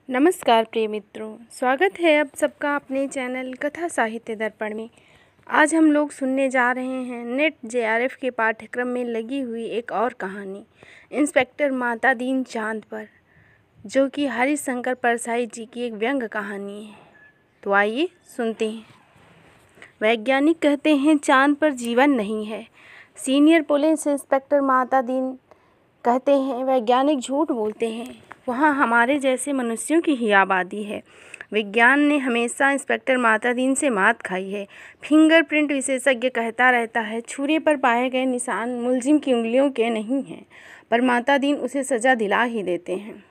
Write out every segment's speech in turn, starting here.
नमस्कार प्रिय मित्रों, स्वागत है आप सबका अपने चैनल कथा साहित्य दर्पण में। आज हम लोग सुनने जा रहे हैं नेट जेआरएफ के पाठ्यक्रम में लगी हुई एक और कहानी इंस्पेक्टर माता दीन चांद पर, जो कि हरिशंकर परसाई जी की एक व्यंग्य कहानी है। तो आइए सुनते हैं। वैज्ञानिक कहते हैं चांद पर जीवन नहीं है। सीनियर पुलिस इंस्पेक्टर माता दीन कहते हैं वैज्ञानिक झूठ बोलते हैं, वहाँ हमारे जैसे मनुष्यों की ही आबादी है। विज्ञान ने हमेशा इंस्पेक्टर माता दीन से मात खाई है। फिंगरप्रिंट विशेषज्ञ कहता रहता है छुरे पर पाए गए निशान मुलजिम की उंगलियों के नहीं हैं, पर माता दीन उसे सज़ा दिला ही देते हैं।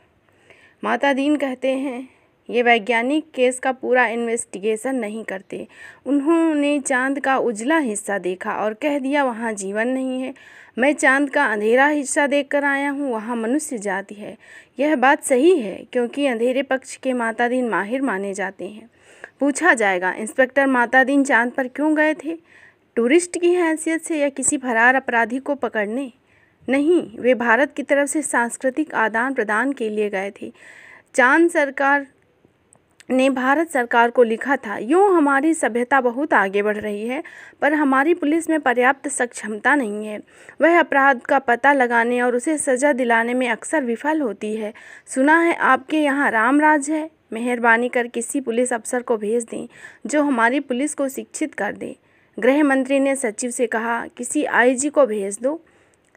माता दीन कहते हैं ये वैज्ञानिक केस का पूरा इन्वेस्टिगेशन नहीं करते। उन्होंने चांद का उजला हिस्सा देखा और कह दिया वहाँ जीवन नहीं है। मैं चांद का अंधेरा हिस्सा देखकर आया हूँ, वहाँ मनुष्य जाति है। यह बात सही है, क्योंकि अंधेरे पक्ष के माता दीन माहिर माने जाते हैं। पूछा जाएगा इंस्पेक्टर माता दीन चांद पर क्यों गए थे? टूरिस्ट की हैसियत से या किसी फरार अपराधी को पकड़ने? नहीं, वे भारत की तरफ से सांस्कृतिक आदान प्रदान के लिए गए थे। चांद सरकार ने भारत सरकार को लिखा था, यूँ हमारी सभ्यता बहुत आगे बढ़ रही है, पर हमारी पुलिस में पर्याप्त सक्षमता नहीं है। वह अपराध का पता लगाने और उसे सज़ा दिलाने में अक्सर विफल होती है। सुना है आपके यहाँ राम राज है। मेहरबानी कर किसी पुलिस अफसर को भेज दें जो हमारी पुलिस को शिक्षित कर दे। गृह मंत्री ने सचिव से कहा, किसी आईजी को भेज दो।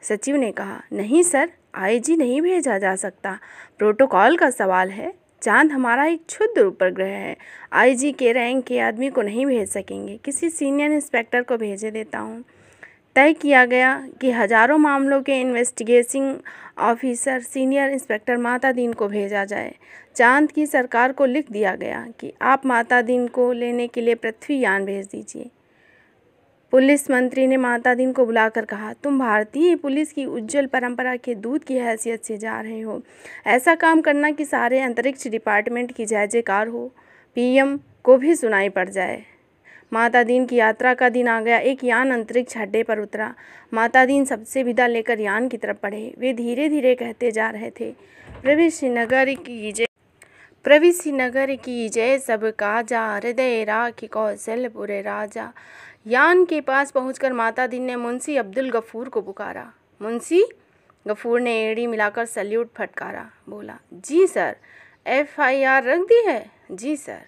सचिव ने कहा, नहीं सर, आईजी नहीं भेजा जा सकता, प्रोटोकॉल का सवाल है। चांद हमारा एक क्षुद्र उपग्रह है, आईजी के रैंक के आदमी को नहीं भेज सकेंगे, किसी सीनियर इंस्पेक्टर को भेजे देता हूँ। तय किया गया कि हजारों मामलों के इन्वेस्टिगेटिंग ऑफिसर सीनियर इंस्पेक्टर माता दीन को भेजा जाए। चांद की सरकार को लिख दिया गया कि आप माता दीन को लेने के लिए पृथ्वी यान भेज दीजिए। पुलिस मंत्री ने माता दीन को बुलाकर कहा, तुम भारतीय पुलिस की उज्जवल परंपरा के दूत की हैसियत से जा रहे हो। ऐसा काम करना कि सारे अंतरिक्ष डिपार्टमेंट की जय जयकार हो, पीएम को भी सुनाई पड़ जाए। माता दीन की यात्रा का दिन आ गया। एक यान अंतरिक्ष अड्डे पर उतरा। माता दीन सबसे विदा लेकर यान की तरफ बढ़े। वे धीरे धीरे कहते जा रहे थे, प्रविश्य नगर की जय, प्रविश्य नगर की जय, सब काजा हृदय राखी कौशलपुर राजा। यान के पास पहुंचकर माता दीन ने मुंशी अब्दुल गफूर को पुकारा। मुंशी गफूर ने एड़ी मिलाकर सल्यूट फटकारा, बोला, जी सर। एफआईआर रख दी है? जी सर।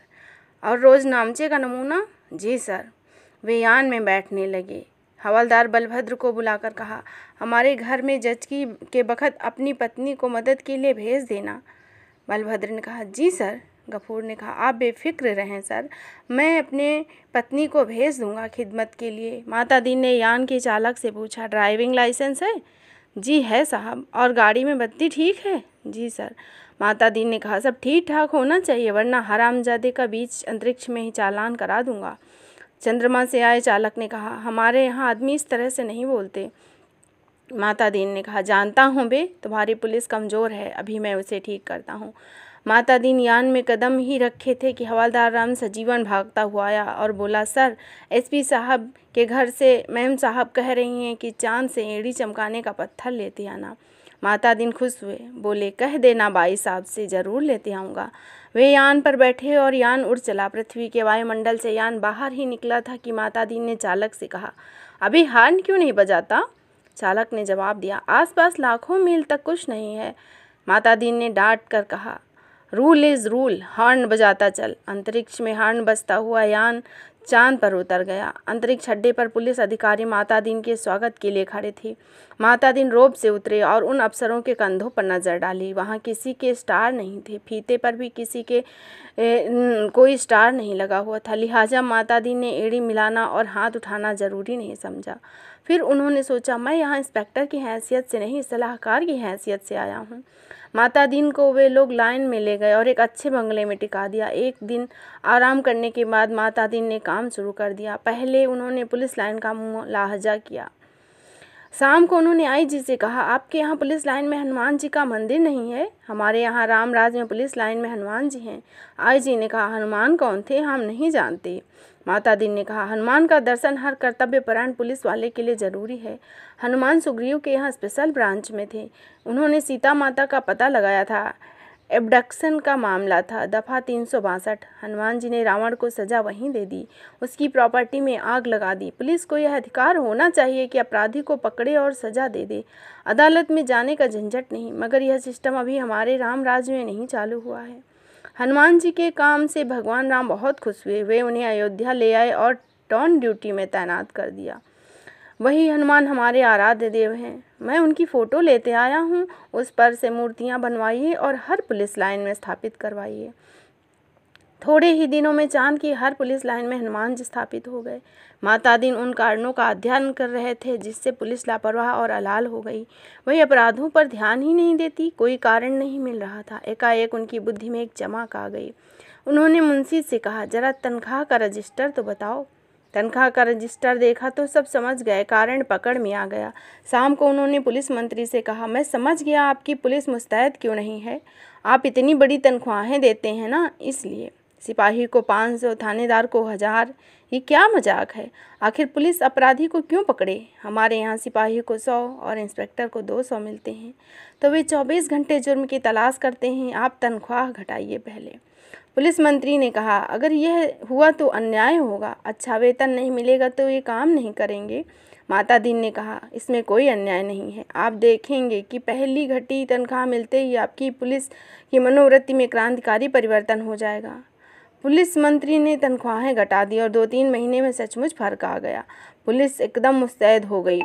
और रोज नामचे का नमूना? जी सर। वे यान में बैठने लगे। हवलदार बलभद्र को बुलाकर कहा, हमारे घर में जचकी के बखत अपनी पत्नी को मदद के लिए भेज देना। बलभद्र ने कहा, जी सर। गफूर ने कहा, आप बेफिक्र रहें सर, मैं अपने पत्नी को भेज दूंगा खिदमत के लिए। माता दीन ने यान के चालक से पूछा, ड्राइविंग लाइसेंस है? जी है साहब। और गाड़ी में बत्ती ठीक है? जी सर। माता दीन ने कहा, सब ठीक ठाक होना चाहिए, वरना हरामजादे का बीच अंतरिक्ष में ही चालान करा दूंगा। चंद्रमा से आए चालक ने कहा, हमारे यहाँ आदमी इस तरह से नहीं बोलते। माता दीन ने कहा, जानता हूँ बे, तुम्हारी पुलिस कमज़ोर है, अभी मैं उसे ठीक करता हूँ। माता दीन यान में कदम ही रखे थे कि हवलदार राम सजीवन भागता हुआ आया और बोला, सर, एसपी साहब के घर से मैम साहब कह रही हैं कि चांद से एड़ी चमकाने का पत्थर लेते आना। माता दीन खुश हुए, बोले, कह देना बाई साहब से, ज़रूर लेते आऊँगा। वे यान पर बैठे और यान उड़ चला। पृथ्वी के वायुमंडल से यान बाहर ही निकला था कि माता दीन ने चालक से कहा, अभी हॉर्न क्यों नहीं बजाता? चालक ने जवाब दिया, आसपास लाखों मील तक कुछ नहीं है। माता दीन ने डांट कर कहा, रूल इज़ रूल, हॉर्न बजाता चल। अंतरिक्ष में हॉर्न बजता हुआ यान चांद पर उतर गया। अंतरिक्ष अड्डे पर पुलिस अधिकारी माता दीन के स्वागत के लिए खड़े थे। माता दीन रोब से उतरे और उन अफसरों के कंधों पर नज़र डाली। वहाँ किसी के स्टार नहीं थे, फीते पर भी किसी के कोई स्टार नहीं लगा हुआ था। लिहाजा माता दीन ने एड़ी मिलाना और हाथ उठाना ज़रूरी नहीं समझा। फिर उन्होंने सोचा, मैं यहाँ इंस्पेक्टर की हैसियत से नहीं, सलाहकार की हैसियत से आया हूँ। माता दीन को वे लोग लाइन में ले गए और एक अच्छे बंगले में टिका दिया। एक दिन आराम करने के बाद माता दीन ने काम शुरू कर दिया। पहले उन्होंने पुलिस लाइन का मुलाहजा किया। शाम को उन्होंने आईजी से कहा, आपके यहाँ पुलिस लाइन में हनुमान जी का मंदिर नहीं है? हमारे यहाँ रामराज में पुलिस लाइन में हनुमान जी हैं। आईजी ने कहा, हनुमान कौन थे? हम नहीं जानते। माता दीन ने कहा, हनुमान का दर्शन हर कर्तव्यपरायण पुलिस वाले के लिए ज़रूरी है। हनुमान सुग्रीव के यहाँ स्पेशल ब्रांच में थे। उन्होंने सीता माता का पता लगाया था। एबडक्शन का मामला था। दफ़ा 362। हनुमान जी ने रावण को सज़ा वहीं दे दी, उसकी प्रॉपर्टी में आग लगा दी। पुलिस को यह अधिकार होना चाहिए कि अपराधी को पकड़े और सज़ा दे दे, अदालत में जाने का झंझट नहीं। मगर यह सिस्टम अभी हमारे राम राज्य में नहीं चालू हुआ है। हनुमान जी के काम से भगवान राम बहुत खुश हुए। वे उन्हें अयोध्या ले आए और टॉन ड्यूटी में तैनात कर दिया। वही हनुमान हमारे आराध्य देव हैं। मैं उनकी फ़ोटो लेते आया हूँ। उस पर से मूर्तियाँ बनवाइए और हर पुलिस लाइन में स्थापित करवाइए। थोड़े ही दिनों में चांद की हर पुलिस लाइन में हनुमान जी स्थापित हो गए। माता दीन उन कारणों का अध्ययन कर रहे थे जिससे पुलिस लापरवाह और अलाल हो गई। वही अपराधों पर ध्यान ही नहीं देती, कोई कारण नहीं मिल रहा था। एकाएक उनकी बुद्धि में एक चमक आ गई। उन्होंने मुंशी से कहा, जरा तनख्वाह का रजिस्टर तो बताओ। तनख्वाह का रजिस्टर देखा तो सब समझ गए, कारण पकड़ में आ गया। शाम को उन्होंने पुलिस मंत्री से कहा, मैं समझ गया आपकी पुलिस मुस्तैद क्यों नहीं है। आप इतनी बड़ी तनख्वाहें देते हैं ना, इसलिए। सिपाही को 500, थानेदार को 1000। ये क्या मजाक है। आखिर पुलिस अपराधी को क्यों पकड़े। हमारे यहाँ सिपाही को 100 और इंस्पेक्टर को 200 मिलते हैं, तो वे 24 घंटे जुर्म की तलाश करते हैं। आप तनख्वाह घटाइए पहले। पुलिस मंत्री ने कहा, अगर यह हुआ तो अन्याय होगा। अच्छा वेतन नहीं मिलेगा तो ये काम नहीं करेंगे। माता दीन ने कहा, इसमें कोई अन्याय नहीं है। आप देखेंगे कि पहली घटी तनख्वाह मिलते ही आपकी पुलिस की मनोवृत्ति में क्रांतिकारी परिवर्तन हो जाएगा। पुलिस मंत्री ने तनख्वाहें घटा दी और 2-3 महीने में सचमुच फर्क आ गया। पुलिस एकदम मुस्तैद हो गई,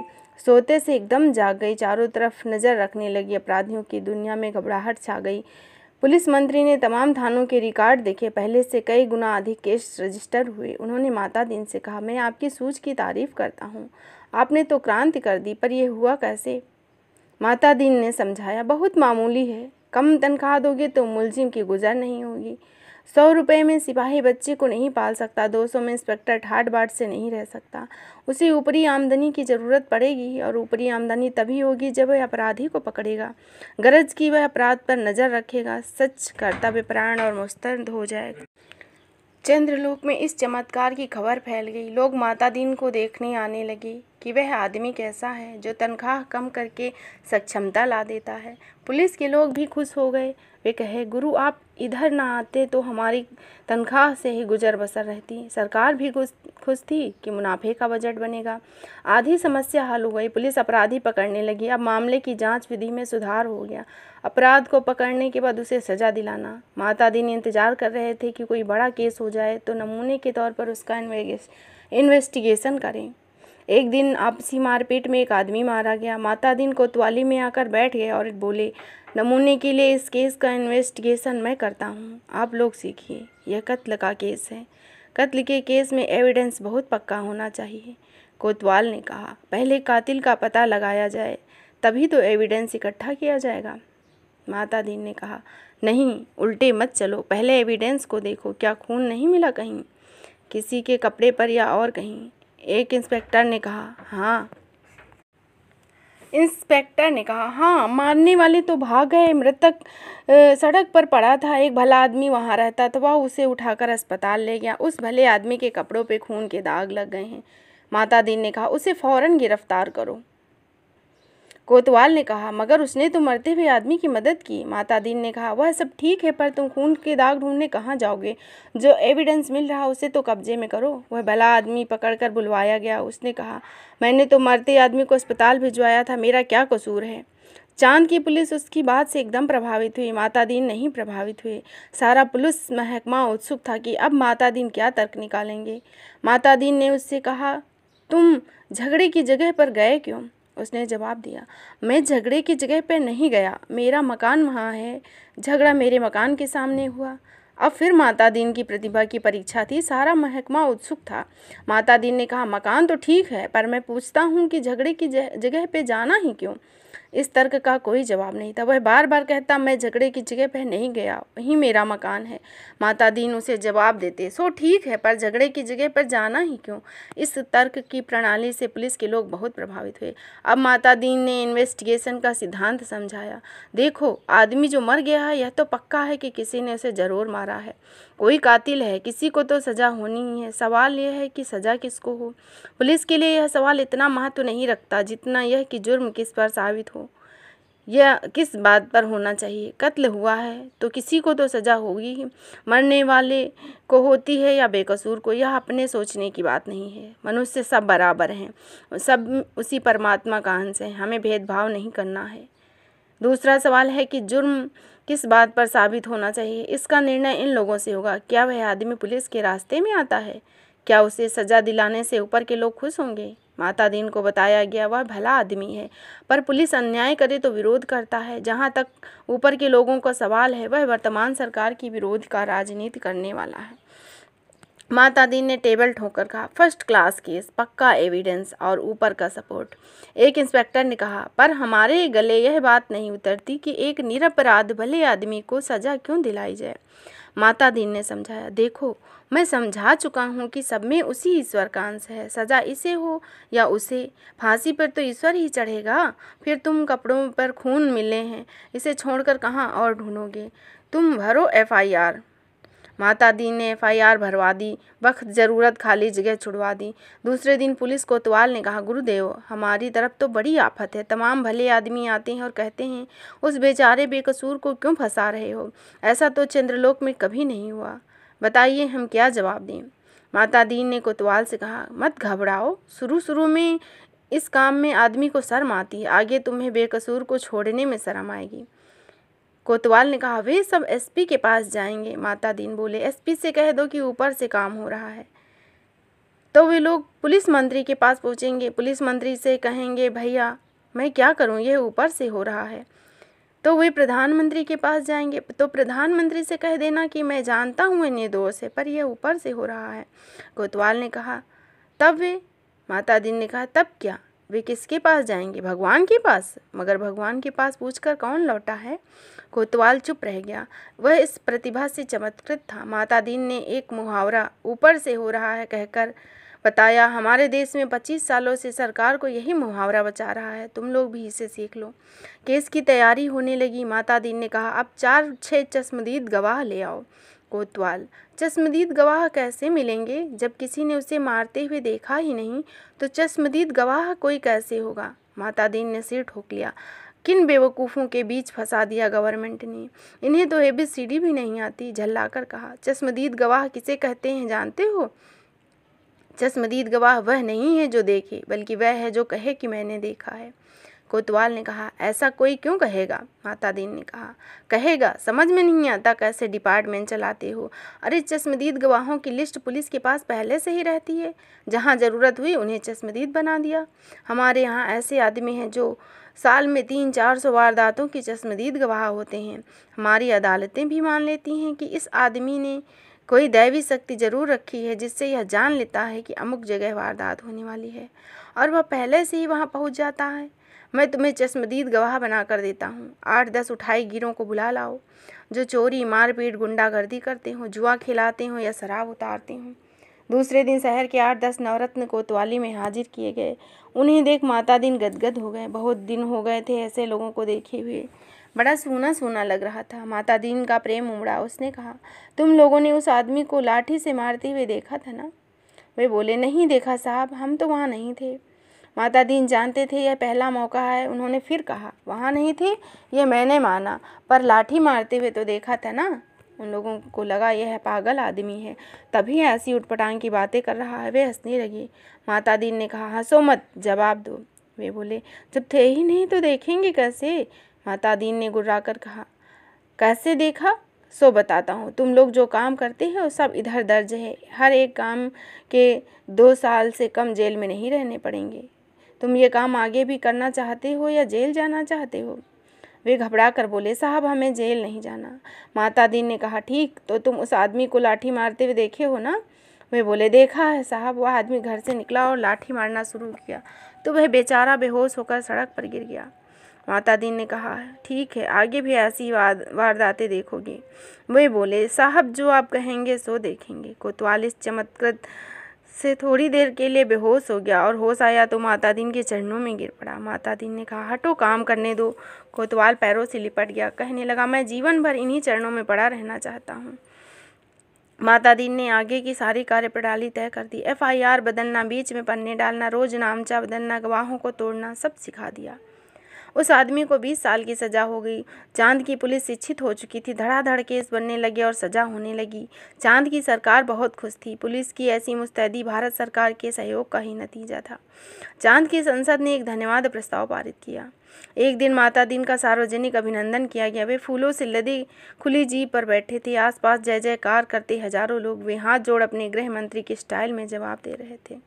सोते से एकदम जाग गई, चारों तरफ नज़र रखने लगी। अपराधियों की दुनिया में घबराहट छा गई। पुलिस मंत्री ने तमाम थानों के रिकॉर्ड देखे, पहले से कई गुना अधिक केस रजिस्टर हुए। उन्होंने माता दीन से कहा, मैं आपकी सूझ की तारीफ करता हूँ, आपने तो क्रांति कर दी, पर यह हुआ कैसे। माता दीन ने समझाया, बहुत मामूली है। कम तनख्वाह दोगे तो मुलजिम की गुजर नहीं होगी। 100 रुपये में सिपाही बच्चे को नहीं पाल सकता, 200 में इंस्पेक्टर ठाट बाट से नहीं रह सकता। उसे ऊपरी आमदनी की ज़रूरत पड़ेगी, और ऊपरी आमदनी तभी होगी जब वह अपराधी को पकड़ेगा, गरज की वह अपराध पर नज़र रखेगा, सच कर्तव्यपरायण और मुस्तैद हो जाएगा। चंद्रलोक में इस चमत्कार की खबर फैल गई। लोग माता दीन को देखने आने लगे कि वह आदमी कैसा है जो तनख्वाह कम करके सक्षमता ला देता है। पुलिस के लोग भी खुश हो गए। वे कहे, गुरु आप इधर ना आते तो हमारी तनख्वाह से ही गुजर बसर रहती। सरकार भी खुश थी कि मुनाफे का बजट बनेगा। आधी समस्या हल हो गई। पुलिस अपराधी पकड़ने लगी। अब मामले की जांच विधि में सुधार हो गया। अपराध को पकड़ने के बाद उसे सज़ा दिलाना। माता दीन इंतजार कर रहे थे कि कोई बड़ा केस हो जाए तो नमूने के तौर पर उसका इन्वेस्टिगेशन करें। एक दिन आपसी मारपीट में एक आदमी मारा गया। माता दीन कोतवाली में आकर बैठ गए और बोले, नमूने के लिए इस केस का इन्वेस्टिगेशन मैं करता हूँ, आप लोग सीखिए। यह कत्ल का केस है। कत्ल के केस में एविडेंस बहुत पक्का होना चाहिए। कोतवाल ने कहा, पहले कातिल का पता लगाया जाए, तभी तो एविडेंस इकट्ठा किया जाएगा। माता दीन ने कहा, नहीं, उल्टे मत चलो, पहले एविडेंस को देखो। क्या खून नहीं मिला कहीं, किसी के कपड़े पर या और कहीं। एक इंस्पेक्टर ने कहा, हाँ, मारने वाले तो भाग गए। मृतक सड़क पर पड़ा था। एक भला आदमी वहाँ रहता था, वह उसे उठाकर अस्पताल ले गया। उस भले आदमी के कपड़ों पे खून के दाग लग गए हैं। माता दीन ने कहा, उसे फौरन गिरफ्तार करो। कोतवाल ने कहा, मगर उसने तो मरते हुए आदमी की मदद की। माता दीन ने कहा, वह सब ठीक है, पर तुम खून के दाग ढूंढने कहाँ जाओगे। जो एविडेंस मिल रहा उसे तो कब्जे में करो। वह भला आदमी पकड़कर बुलवाया गया। उसने कहा, मैंने तो मरते आदमी को अस्पताल भिजवाया था, मेरा क्या कसूर है। चांद की पुलिस उसकी बात से एकदम प्रभावित हुई। माता दीन नहीं प्रभावित हुए। सारा पुलिस महकमा उत्सुक था कि अब माता दीन क्या तर्क निकालेंगे। माता दीन ने उससे कहा, तुम झगड़े की जगह पर गए क्यों। उसने जवाब दिया, मैं झगड़े की जगह पर नहीं गया, मेरा मकान वहाँ है, झगड़ा मेरे मकान के सामने हुआ। अब फिर माता दीन की प्रतिभा की परीक्षा थी। सारा महकमा उत्सुक था। माता दीन ने कहा, मकान तो ठीक है, पर मैं पूछता हूँ कि झगड़े की जगह पे जाना ही क्यों। इस तर्क का कोई जवाब नहीं था। वह बार बार कहता, मैं झगड़े की जगह पर नहीं गया, वहीं मेरा मकान है। माता दीन उसे जवाब देते, सो ठीक है, पर झगड़े की जगह पर जाना ही क्यों। इस तर्क की प्रणाली से पुलिस के लोग बहुत प्रभावित हुए। अब माता दीन ने इन्वेस्टिगेशन का सिद्धांत समझाया। देखो, आदमी जो मर गया है, यह तो पक्का है कि किसी ने उसे जरूर मारा है। कोई कातिल है, किसी को तो सज़ा होनी ही है। सवाल यह है कि सज़ा किसको हो। पुलिस के लिए यह सवाल इतना महत्व नहीं रखता जितना यह कि जुर्म किस पर साबित हो। यह किस बात पर होना चाहिए? कत्ल हुआ है तो किसी को तो सज़ा होगी ही, मरने वाले को होती है या बेकसूर को, यह अपने सोचने की बात नहीं है। मनुष्य सब बराबर हैं, सब उसी परमात्मा का अंश है, हमें भेदभाव नहीं करना है। दूसरा सवाल है कि जुर्म किस बात पर साबित होना चाहिए? इसका निर्णय इन लोगों से होगा। क्या वह आदमी पुलिस के रास्ते में आता है? क्या उसे सज़ा दिलाने से ऊपर के लोग खुश होंगे? माता दीन को बताया गया वह भला आदमी है, पर पुलिस अन्याय करे तो विरोध करता है। जहाँ तक ऊपर के लोगों का सवाल है, वह वर्तमान सरकार की विरोध का राजनीति करने वाला है। माता दीन ने टेबल ठोकर कहा, फर्स्ट क्लास केस, पक्का एविडेंस और ऊपर का सपोर्ट। एक इंस्पेक्टर ने कहा, पर हमारे गले यह बात नहीं उतरती कि एक निरपराध भले आदमी को सज़ा क्यों दिलाई जाए। माता दीन ने समझाया, देखो मैं समझा चुका हूँ कि सब में उसी ईश्वर का अंश है, सज़ा इसे हो या उसे, फांसी पर तो ईश्वर ही चढ़ेगा। फिर तुम कपड़ों पर खून मिले हैं, इसे छोड़कर कहाँ और ढूंढोगे? तुम भरो FIR। माता दीन ने FIR भरवा दी, वक्त ज़रूरत खाली जगह छुड़वा दी। दूसरे दिन पुलिस कोतवाल ने कहा, गुरुदेव हमारी तरफ तो बड़ी आफत है, तमाम भले आदमी आते हैं और कहते हैं उस बेचारे बेकसूर को क्यों फंसा रहे हो? ऐसा तो चंद्रलोक में कभी नहीं हुआ, बताइए हम क्या जवाब दें? माता दीन ने कोतवाल से कहा, मत घबराओ, शुरू में इस काम में आदमी को शर्म आती है, आगे तुम्हें बेकसूर को छोड़ने में शर्म आएगी। कोतवाल ने कहा, वे सब SP के पास जाएंगे। माता दीन बोले, SP से कह दो कि ऊपर से काम हो रहा है। तो वे लोग पुलिस मंत्री के पास पहुंचेंगे, पुलिस मंत्री से कहेंगे, भैया मैं क्या करूं, यह ऊपर से हो रहा है। तो वे प्रधानमंत्री के पास जाएंगे, तो प्रधानमंत्री से कह देना कि मैं जानता हूँ ये निर्दोष है, पर यह ऊपर से हो रहा है। कोतवाल ने कहा, तब वे? माता दीन ने कहा, तब क्या, वे किसके पास जाएंगे? भगवान के पास। मगर भगवान के पास पूछकर कौन लौटा है? कोतवाल चुप रह गया, वह इस प्रतिभा से चमत्कृत था। माता दीन ने एक मुहावरा ऊपर से हो रहा है कहकर बताया, हमारे देश में 25 सालों से सरकार को यही मुहावरा बचा रहा है, तुम लोग भी इसे सीख लो। केस की तैयारी होने लगी। माता दीन ने कहा, अब 4-6 चश्मदीद गवाह ले आओ। कोतवाल, चश्मदीद गवाह कैसे मिलेंगे? जब किसी ने उसे मारते हुए देखा ही नहीं तो चश्मदीद गवाह कोई कैसे होगा? माता दीन ने सिर ठोक लिया, किन बेवकूफ़ों के बीच फंसा दिया गवर्नमेंट ने, इन्हें तो ABCD भी नहीं आती। झल्लाकर कहा, चश्मदीद गवाह किसे कहते हैं जानते हो? चश्मदीद गवाह वह नहीं है जो देखे, बल्कि वह है जो कहे कि मैंने देखा है। कोतवाल ने कहा, ऐसा कोई क्यों कहेगा? माता दीन ने कहा, कहेगा, समझ में नहीं आता कैसे डिपार्टमेंट चलाते हो? अरे चश्मदीद गवाहों की लिस्ट पुलिस के पास पहले से ही रहती है, जहाँ ज़रूरत हुई उन्हें चश्मदीद बना दिया। हमारे यहाँ ऐसे आदमी हैं जो साल में 300-400 वारदातों की चश्मदीद गवाह होते हैं। हमारी अदालतें भी मान लेती हैं कि इस आदमी ने कोई दैवी शक्ति जरूर रखी है, जिससे यह जान लेता है कि अमुक जगह वारदात होने वाली है और वह पहले से ही वहाँ पहुँच जाता है। मैं तुम्हें चश्मदीद गवाह बना कर देता हूँ। 8-10 उठाई गिरों को बुला लाओ, जो चोरी, मारपीट, गुंडागर्दी करते हो, जुआ खिलाते हो या शराब उतारते हो। दूसरे दिन शहर के 8-10 नवरत्न कोतवाली में हाजिर किए गए। उन्हें देख माता दीन गदगद हो गए। बहुत दिन हो गए थे ऐसे लोगों को देखे हुए, बड़ा सूना सूना लग रहा था। माता दीन का प्रेम उमड़ा। उसने कहा, तुम लोगों ने उस आदमी को लाठी से मारते हुए देखा था ना? वे बोले, नहीं देखा साहब, हम तो वहाँ नहीं थे। माता दीन जानते थे यह पहला मौका है। उन्होंने फिर कहा, वहाँ नहीं थे यह मैंने माना, पर लाठी मारते हुए तो देखा था ना? उन लोगों को लगा यह पागल आदमी है, तभी ऐसी उटपटांग की बातें कर रहा है। वे हंसने लगे। माता दीन ने कहा, हंसो मत, जवाब दो। वे बोले, जब थे ही नहीं तो देखेंगे कैसे? माता दीन ने गुर्रा कर कहा, कैसे देखा? सो बताता हूँ। तुम लोग जो काम करते हो सब इधर दर्ज है। हर एक काम के 2 साल से कम जेल में नहीं रहने पड़ेंगे। तुम ये काम आगे भी करना चाहते हो या जेल जाना चाहते हो? वे घबरा कर बोले, साहब हमें जेल नहीं जाना। माता दीन ने कहा, ठीक, तो तुम उस आदमी को लाठी मारते हुए देखे हो ना? वे बोले, देखा है साहब। वह आदमी घर से निकला और लाठी मारना शुरू किया तो वह बेचारा बेहोश होकर सड़क पर गिर गया। माता दीन ने कहा, ठीक है, आगे भी ऐसी वारदातें देखोगे। वे बोले, साहब जो आप कहेंगे सो देखेंगे। कोतवाल इस चमत्कृत से थोड़ी देर के लिए बेहोश हो गया और होश आया तो माता दीन के चरणों में गिर पड़ा। माता दीन ने कहा, हटो, काम करने दो। कोतवाल पैरों से लिपट गया, कहने लगा, मैं जीवन भर इन्हीं चरणों में पड़ा रहना चाहता हूँ। माता दीन ने आगे की सारी कार्यप्रणाली तय कर दी। FIR बदलना, बीच में पन्ने डालना, रोज नामचा बदलना, गवाहों को तोड़ना, सब सिखा दिया। उस आदमी को 20 साल की सज़ा हो गई। चांद की पुलिस शिक्षित हो चुकी थी, धड़ाधड़ केस बनने लगे और सज़ा होने लगी। चांद की सरकार बहुत खुश थी। पुलिस की ऐसी मुस्तैदी भारत सरकार के सहयोग का ही नतीजा था। चांद की संसद ने एक धन्यवाद प्रस्ताव पारित किया। एक दिन माता दीन का सार्वजनिक अभिनंदन किया गया। वे फूलों से लदी खुली जीप पर बैठे थे। आसपास जय जयकार करते हजारों लोग। वे हाथ जोड़ अपने गृह मंत्री के स्टाइल में जवाब दे रहे थे।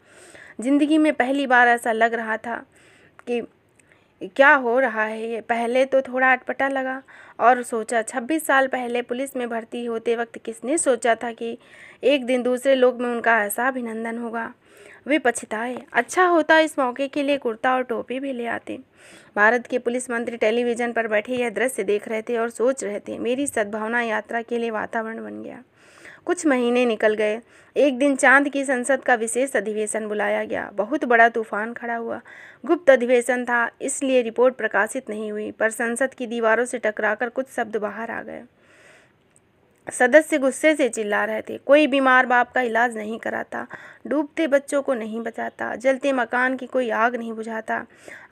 जिंदगी में पहली बार ऐसा लग रहा था कि क्या हो रहा है ये। पहले तो थोड़ा अटपटा लगा और सोचा 26 साल पहले पुलिस में भर्ती होते वक्त किसने सोचा था कि एक दिन दूसरे लोग में उनका ऐसा अभिनंदन होगा। वे पछताए। अच्छा होता इस मौके के लिए कुर्ता और टोपी भी ले आते। भारत के पुलिस मंत्री टेलीविज़न पर बैठे यह दृश्य देख रहे थे और सोच रहे थे, मेरी सद्भावना यात्रा के लिए वातावरण बन गया। कुछ महीने निकल गए। एक दिन चांद की संसद का विशेष अधिवेशन बुलाया गया। बहुत बड़ा तूफान खड़ा हुआ। गुप्त अधिवेशन था, इसलिए रिपोर्ट प्रकाशित नहीं हुई, पर संसद की दीवारों से टकराकर कुछ शब्द बाहर आ गए। सदस्य गुस्से से चिल्ला रहे थे। कोई बीमार बाप का इलाज नहीं कराता, डूबते बच्चों को नहीं बचाता, जलते मकान की कोई आग नहीं बुझाता,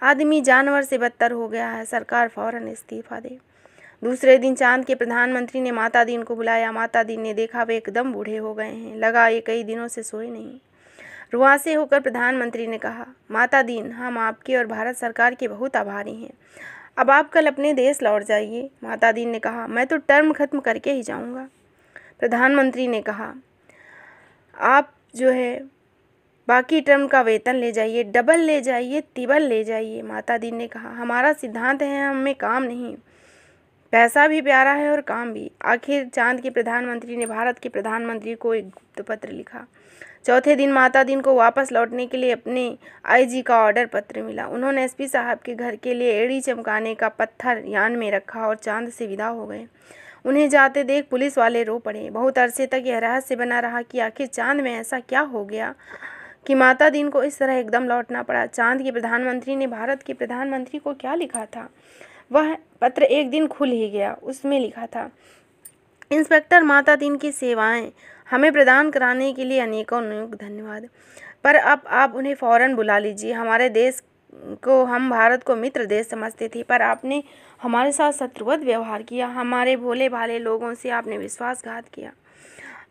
आदमी जानवर से बदतर हो गया है, सरकार फौरन इस्तीफा दे। दूसरे दिन चांद के प्रधानमंत्री ने माता दीन को बुलाया। माता दीन ने देखा वे एकदम बूढ़े हो गए हैं। लगा ये कई दिनों से सोए नहीं। रुआंसे होकर प्रधानमंत्री ने कहा, माता दीन, हम आपके और भारत सरकार के बहुत आभारी हैं। अब आप कल अपने देश लौट जाइए। माता दीन ने कहा, मैं तो टर्म खत्म करके ही जाऊंगा। प्रधानमंत्री ने कहा, आप जो है बाकी टर्म का वेतन ले जाइए, डबल ले जाइए, तिबल ले जाइए। माता दीन ने कहा, हमारा सिद्धांत है, हमें काम नहीं, पैसा भी प्यारा है और काम भी। आखिर चांद के प्रधानमंत्री ने भारत के प्रधानमंत्री को एक गुप्त पत्र लिखा। चौथे दिन माता दीन को वापस लौटने के लिए अपने आईजी का ऑर्डर पत्र मिला। उन्होंने एसपी साहब के घर के लिए एड़ी चमकाने का पत्थर यान में रखा और चांद से विदा हो गए। उन्हें जाते देख पुलिस वाले रो पड़े। बहुत अरसे तक यह रहस्य बना रहा कि आखिर चांद में ऐसा क्या हो गया कि माता दीन को इस तरह एकदम लौटना पड़ा। चांद के प्रधानमंत्री ने भारत के प्रधानमंत्री को क्या लिखा था? वह पत्र एक दिन खुल ही गया। उसमें लिखा था, इंस्पेक्टर माता दीन की सेवाएं हमें प्रदान कराने के लिए अनेकों धन्यवाद, पर अब आप उन्हें फ़ौरन बुला लीजिए। हमारे देश को, हम भारत को मित्र देश समझते थे, पर आपने हमारे साथ शत्रुवत व्यवहार किया। हमारे भोले भाले लोगों से आपने विश्वासघात किया।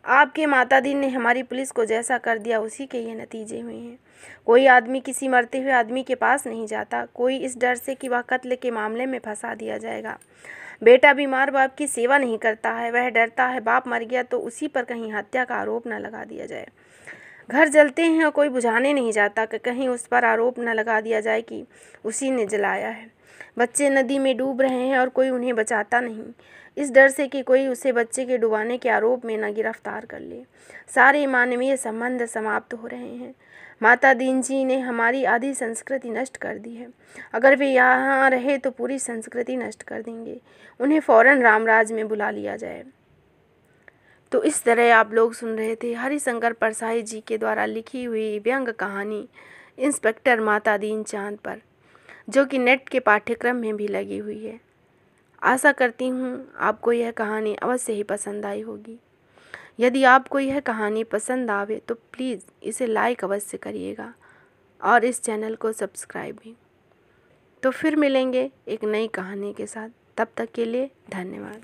आपके माता दीन ने हमारी पुलिस को जैसा कर दिया, उसी के ये नतीजे हुए हैं। कोई आदमी किसी मरते हुए आदमी के पास नहीं जाता, कोई इस डर से कि वह कत्ल के मामले में फंसा दिया जाएगा। बेटा बीमार बाप की सेवा नहीं करता है, वह डरता है बाप मर गया तो उसी पर कहीं हत्या का आरोप न लगा दिया जाए। घर जलते हैं और कोई बुझाने नहीं जाता कि कहीं उस पर आरोप न लगा दिया जाए कि उसी ने जलाया है। बच्चे नदी में डूब रहे हैं और कोई उन्हें बचाता नहीं, इस डर से कि कोई उसे बच्चे के डुबाने के आरोप में न गिरफ्तार कर ले। सारे मानवीय संबंध समाप्त हो रहे हैं। माता दीन जी ने हमारी आधी संस्कृति नष्ट कर दी है। अगर वे यहाँ रहे तो पूरी संस्कृति नष्ट कर देंगे। उन्हें फ़ौरन रामराज में बुला लिया जाए। तो इस तरह आप लोग सुन रहे थे हरिशंकर परसाई जी के द्वारा लिखी हुई व्यंग कहानी इंस्पेक्टर माता दीन चांद पर, जो कि नेट के पाठ्यक्रम में भी लगी हुई है। आशा करती हूँ आपको यह कहानी अवश्य ही पसंद आई होगी। यदि आपको यह कहानी पसंद आवे तो प्लीज़ इसे लाइक अवश्य करिएगा और इस चैनल को सब्सक्राइब भी। तो फिर मिलेंगे एक नई कहानी के साथ, तब तक के लिए धन्यवाद।